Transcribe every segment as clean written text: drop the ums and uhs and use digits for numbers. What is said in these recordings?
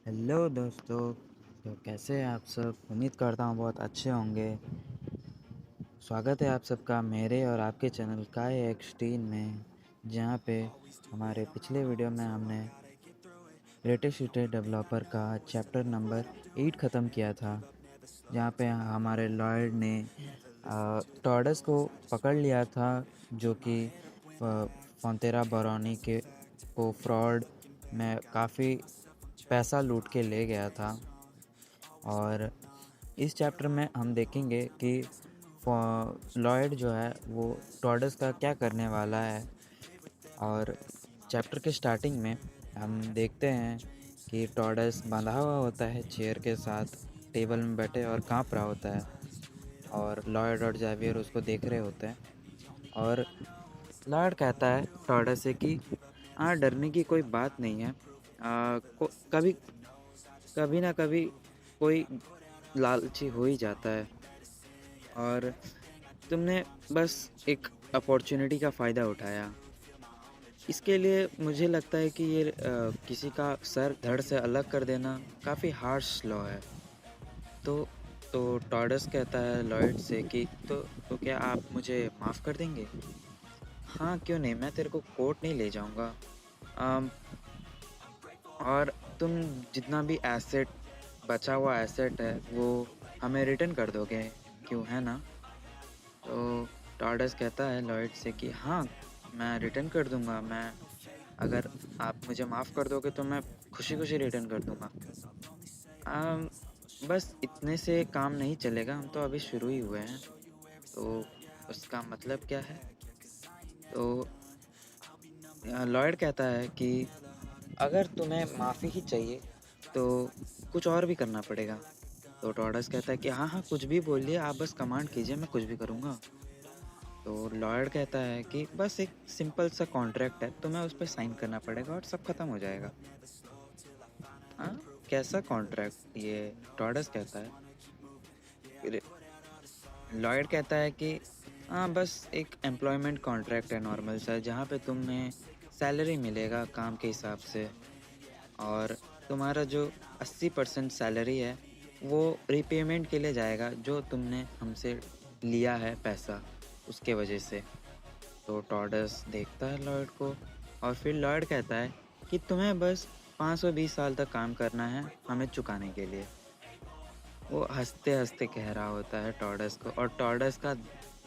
Hello दोस्तों। तो कैसे हैं आप सब? उम्मीद करता हूँ बहुत अच्छे होंगे। स्वागत है आप सबका मेरे और आपके चैनल काय एक्सटीन में, जहाँ पे हमारे पिछले वीडियो में हमने ग्रेटेस्ट हिट डेवलपर का चैप्टर नंबर 8 ख़त्म किया था, जहाँ पे हमारे लॉयड ने टॉर्डस को पकड़ लिया था, जो कि फोंतेरा बारोनी के को फ्रॉड में काफ़ी पैसा लूट के ले गया था। और इस चैप्टर में हम देखेंगे कि लॉयड जो है वो टॉर्डस का क्या करने वाला है। और चैप्टर के स्टार्टिंग में हम देखते हैं कि टॉर्डस बंधा हुआ होता है चेयर के साथ, टेबल में बैठे और काँप रहा होता है। और लॉयड और जेवियर उसको देख रहे होते हैं। और लॉयड कहता है टॉर्डस से कि हाँ, डरने की कोई बात नहीं है। कभी कभी ना कभी कोई लालची हो ही जाता है, और तुमने बस एक अपॉर्चुनिटी का फ़ायदा उठाया। इसके लिए मुझे लगता है कि ये किसी का सर धड़ से अलग कर देना काफ़ी हार्श लॉ है। तो तो टॉर्डस कहता है लॉयड से कि तो क्या आप मुझे माफ़ कर देंगे? हाँ, क्यों नहीं, मैं तेरे को कोर्ट नहीं ले जाऊँगा। अम, और तुम जितना भी एसेट, बचा हुआ एसेट है, वो हमें रिटर्न कर दोगे, क्यों, है ना? तो टॉर्डस कहता है लॉयड से कि हाँ, मैं रिटर्न कर दूंगा। मैं अगर आप मुझे माफ़ कर दोगे तो मैं खुशी खुशी रिटर्न कर दूंगा। आम, बस इतने से काम नहीं चलेगा, हम तो अभी शुरू ही हुए हैं। तो उसका मतलब क्या है? तो लॉयड कहता है कि अगर तुम्हें माफ़ी ही चाहिए तो कुछ और भी करना पड़ेगा। तो टॉर्डस कहता है कि हाँ हाँ, कुछ भी बोलिए, आप बस कमांड कीजिए, मैं कुछ भी करूँगा। तो लॉयड कहता है कि बस एक सिंपल सा कॉन्ट्रैक्ट है, तुम्हें उस पर साइन करना पड़ेगा और सब खत्म हो जाएगा। हाँ, कैसा कॉन्ट्रैक्ट? ये टॉर्डस कहता है। फिर लॉयड कहता है कि हाँ, बस एक एम्प्लॉयमेंट कॉन्ट्रैक्ट है नॉर्मल सा, जहाँ पे तुम्हें सैलरी मिलेगा काम के हिसाब से। और तुम्हारा जो 80% सैलरी है वो रीपेमेंट के लिए जाएगा, जो तुमने हमसे लिया है पैसा, उसके वजह से। तो टॉर्डस देखता है लॉयड को, और फिर लॉयड कहता है कि तुम्हें बस 520 साल तक काम करना है हमें चुकाने के लिए। वो हंसते हंसते कह रहा होता है टॉर्डस को, और टॉर्डस का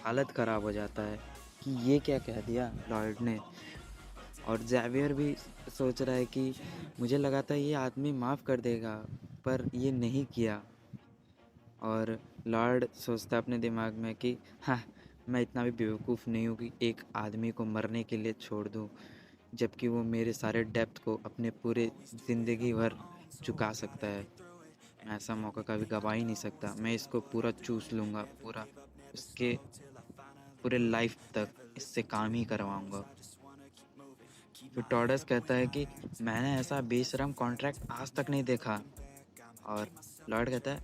हालत ख़राब हो जाता है कि ये क्या कह दिया लॉयड ने। और जेवियर भी सोच रहा है कि मुझे लगा था ये आदमी माफ़ कर देगा, पर ये नहीं किया। और लॉर्ड सोचता अपने दिमाग में कि हाँ, मैं इतना भी बेवकूफ़ नहीं हूँ कि एक आदमी को मरने के लिए छोड़ दूँ, जबकि वो मेरे सारे डेब्ट को अपने पूरे ज़िंदगी भर चुका सकता है। मैं ऐसा मौका कभी गवा ही नहीं सकता। मैं इसको पूरा चूस लूँगा, पूरा उसके पूरे लाइफ तक इससे काम ही करवाऊँगा। फिर टॉर्डस कहता है कि मैंने ऐसा बेशरम कॉन्ट्रैक्ट आज तक नहीं देखा। और लॉर्ड कहता है,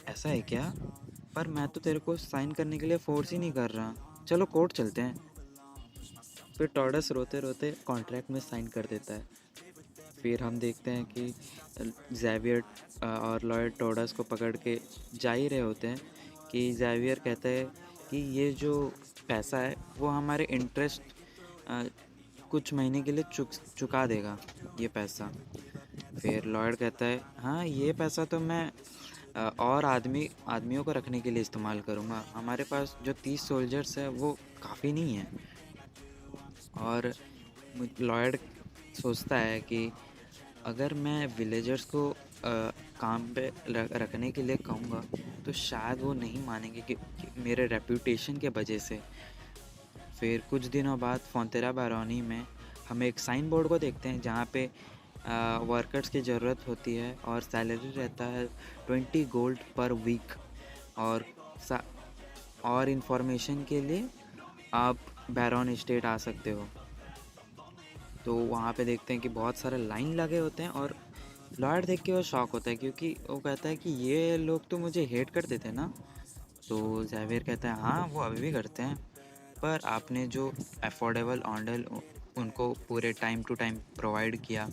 ऐसा है क्या? पर मैं तो तेरे को साइन करने के लिए फोर्स ही नहीं कर रहा। चलो कोर्ट चलते हैं। फिर टॉर्डस रोते रोते कॉन्ट्रैक्ट में साइन कर देता है। फिर हम देखते हैं कि जेवियर और लॉयड टॉर्डस को पकड़ के जा ही रहे होते हैं कि जेवियर कहता है कि ये जो पैसा है वो हमारे इंटरेस्ट कुछ महीने के लिए चुका देगा, ये पैसा। फिर लॉयड कहता है हाँ, ये पैसा तो मैं और आदमियों को रखने के लिए इस्तेमाल करूँगा। हमारे पास जो 30 सोल्जर्स है वो काफ़ी नहीं है। और लॉयड सोचता है कि अगर मैं विलेजर्स को काम पे रखने के लिए कहूँगा तो शायद वो नहीं मानेंगे कि मेरे रेप्यूटेशन के वजह से। फिर कुछ दिनों बाद फोंतेरा बारोनी में हम एक साइन बोर्ड को देखते हैं, जहाँ पे वर्कर्स की ज़रूरत होती है और सैलरी रहता है 20 गोल्ड पर वीक। और और इन्फॉर्मेशन के लिए आप बैरॉन स्टेट आ सकते हो। तो वहाँ पे देखते हैं कि बहुत सारे लाइन लगे होते हैं, और लॉयड देख के वो शॉक होता है, क्योंकि वो कहता है कि ये लोग तो मुझे हेट करते थे ना। तो जेवियर कहता है हाँ, वो अभी भी करते हैं, पर आपने जो अफोर्डेबल ऑर्डर उनको पूरे टाइम टू टाइम प्रोवाइड किया,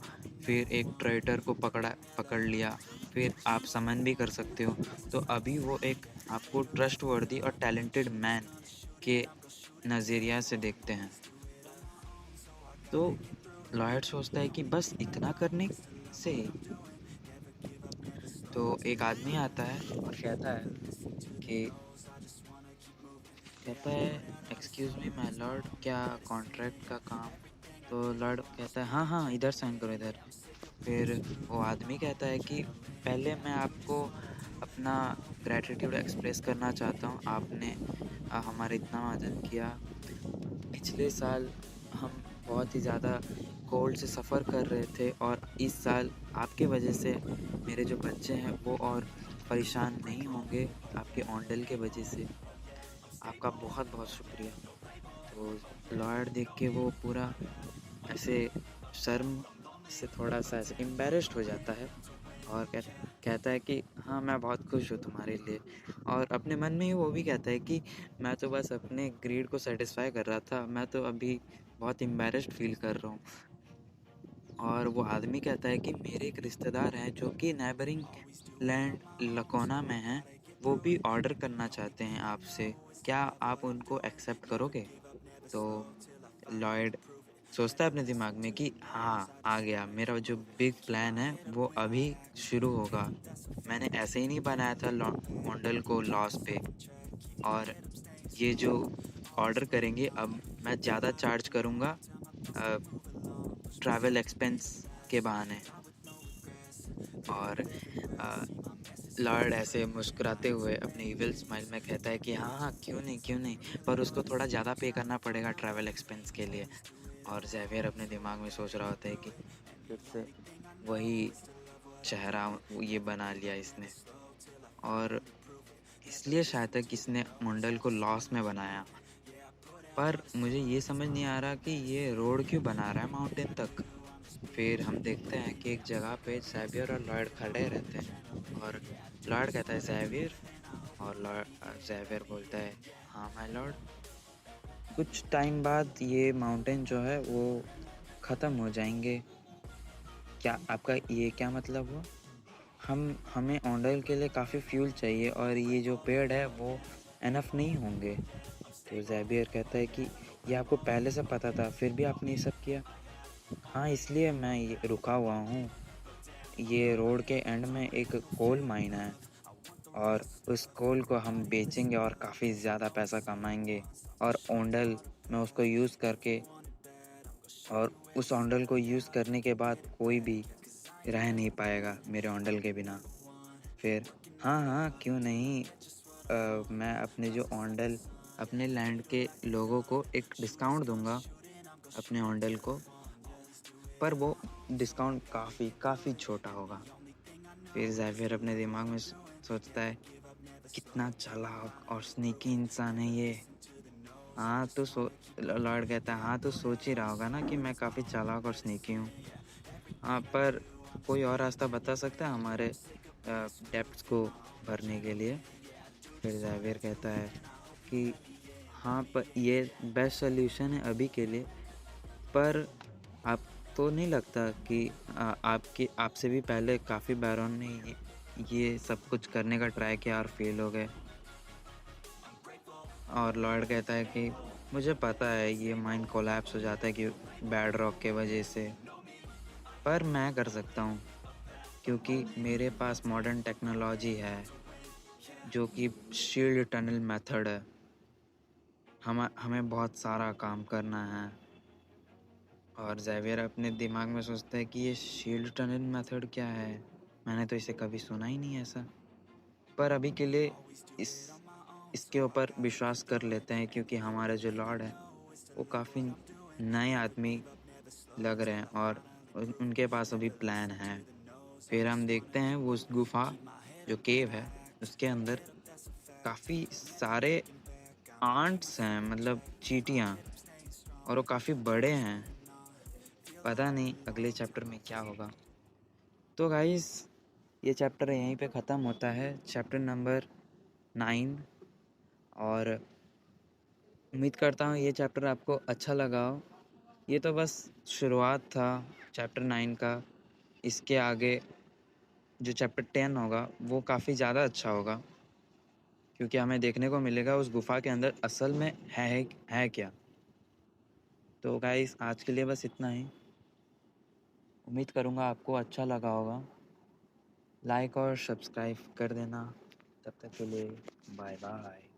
फिर एक ट्रेटर को पकड़ लिया, फिर आप समन भी कर सकते हो। तो अभी वो एक आपको ट्रस्टवर्दी और टैलेंटेड मैन के नज़रिया से देखते हैं। तो लॉयड सोचता है कि बस इतना करने से तो एक आदमी आता है और कहता है एक्सक्यूज़ मी माय लॉर्ड, क्या कॉन्ट्रैक्ट का काम? तो लॉर्ड कहता है हाँ, हाँ, इधर साइन करो इधर। फिर वो आदमी कहता है कि पहले मैं आपको अपना ग्रैटिट्यूड एक्सप्रेस करना चाहता हूँ। आपने हमारा इतना मदद किया। पिछले साल हम बहुत ही ज़्यादा कोल्ड से सफ़र कर रहे थे और इस साल आपके वजह से मेरे जो बच्चे हैं वो और परेशान नहीं होंगे आपके ऑन्डल के वजह से। आपका बहुत-बहुत शुक्रिया। तो लॉयड देख के वो पूरा ऐसे शर्म से थोड़ा-सा ऐसे एम्बैरेस्ड हो जाता है और कहता है कि हाँ, मैं बहुत खुश हूँ तुम्हारे लिए। और अपने मन में ही वो भी कहता है कि मैं तो बस अपने ग्रीड को सैटिस्फाई कर रहा था, मैं तो अभी बहुत एम्बैरेस्ड फ़ील कर रहा हूँ। और वो आदमी कहता है कि मेरे एक रिश्तेदार हैं जो कि नेबरिंग लैंड लकोना में हैं, वो भी ऑर्डर करना चाहते हैं आपसे, क्या आप उनको एक्सेप्ट करोगे? तो लॉयड सोचता है अपने दिमाग में कि हाँ, आ गया, मेरा जो बिग प्लान है वो अभी शुरू होगा। मैंने ऐसे ही नहीं बनाया था मॉडल को लॉस पे, और ये जो ऑर्डर करेंगे अब मैं ज़्यादा चार्ज करूँगा ट्रैवल एक्सपेंस के बहाने। और अ, लॉर्ड ऐसे मुस्कुराते हुए अपने इविल स्माइल में कहता है कि हाँ, हाँ, क्यों नहीं, पर उसको थोड़ा ज़्यादा पे करना पड़ेगा ट्रैवल एक्सपेंस के लिए। और ज़ेवियर अपने दिमाग में सोच रहा होता है कि फिर से वही चेहरा वो ये बना लिया इसने, और इसलिए शायद तक इसने मुंडल को लॉस में बनाया। पर मुझे ये समझ नहीं आ रहा कि ये रोड क्यों बना रहा है माउंटेन तक। फिर हम देखते हैं कि एक जगह पे ज़ेवियर और लॉयड खड़े रहते हैं और लॉयड कहता है ज़ेवियर, और ज़ेवियर बोलता है हाँ माय लॉर्ड। कुछ टाइम बाद ये माउंटेन जो है वो ख़त्म हो जाएंगे। क्या आपका ये क्या मतलब हुआ? हमें ऑन्डल के लिए काफ़ी फ्यूल चाहिए और ये जो पेड़ है वो इनफ नहीं होंगे। तो ज़ेवियर कहता है कि ये आपको पहले से पता था, फिर भी आपने ये सब किया? हाँ, इसलिए मैं ये रुका हुआ हूँ। ये रोड के एंड में एक कोल माइन है और उस कोल को हम बेचेंगे और काफ़ी ज़्यादा पैसा कमाएँगे, और ओंडल में उसको यूज़ करके, और उस ओंडल को यूज़ करने के बाद कोई भी रह नहीं पाएगा मेरे ओंडल के बिना। फिर हाँ, हाँ, क्यों नहीं, मैं अपने जो ओंडल अपने लैंड के लोगों को एक डिस्काउंट दूँगा अपने ओंडल को, पर वो डिस्काउंट काफ़ी छोटा होगा। फिर ज़ेवियर अपने दिमाग में सोचता है कितना चालाक और स्नीकी इंसान है ये। हाँ, तो लॉर्ड कहता है हाँ, तो सोच ही रहा होगा ना कि मैं काफ़ी चालाक और स्नीकी हूँ। हाँ, पर कोई और रास्ता बता सकता है हमारे डेब्ट्स को भरने के लिए? फिर ज़ेवियर कहता है कि हाँ, पर ये बेस्ट सॉल्यूशन है अभी के लिए, पर आपको नहीं लगता कि आपके आपसे भी पहले काफ़ी बैरोन ने ये सब कुछ करने का ट्राई किया और फेल हो गए? और लॉयड कहता है कि मुझे पता है ये माइन कोलैप्स हो जाता है कि बैड रॉक के वजह से, पर मैं कर सकता हूँ क्योंकि मेरे पास मॉडर्न टेक्नोलॉजी है जो कि शील्ड टनल मेथड है। हमें बहुत सारा काम करना है। और ज़ेवियर अपने दिमाग में सोचता है कि ये शील्ड टनल मेथड क्या है? मैंने तो इसे कभी सुना ही नहीं ऐसा। पर अभी के लिए इस इसके ऊपर विश्वास कर लेते हैं क्योंकि हमारे जो लॉर्ड है वो काफ़ी नए आदमी लग रहे हैं और उनके पास अभी प्लान है। फिर हम देखते हैं वो उस गुफा जो केव है उसके अंदर काफ़ी सारे आंट्स हैं, मतलब चींटियाँ, और वो काफ़ी बड़े हैं। पता नहीं अगले चैप्टर में क्या होगा। तो गाइस, ये चैप्टर यहीं पे ख़त्म होता है, चैप्टर नंबर 9। और उम्मीद करता हूँ ये चैप्टर आपको अच्छा लगा हो। ये तो बस शुरुआत था चैप्टर 9 का। इसके आगे जो चैप्टर 10 होगा वो काफ़ी ज़्यादा अच्छा होगा, क्योंकि हमें देखने को मिलेगा उस गुफ़ा के अंदर असल में है क्या। तो गाइस आज के लिए बस इतना ही। उम्मीद करूँगा आपको अच्छा लगा होगा। लाइक और सब्सक्राइब कर देना। तब तक के लिए बाय बाय।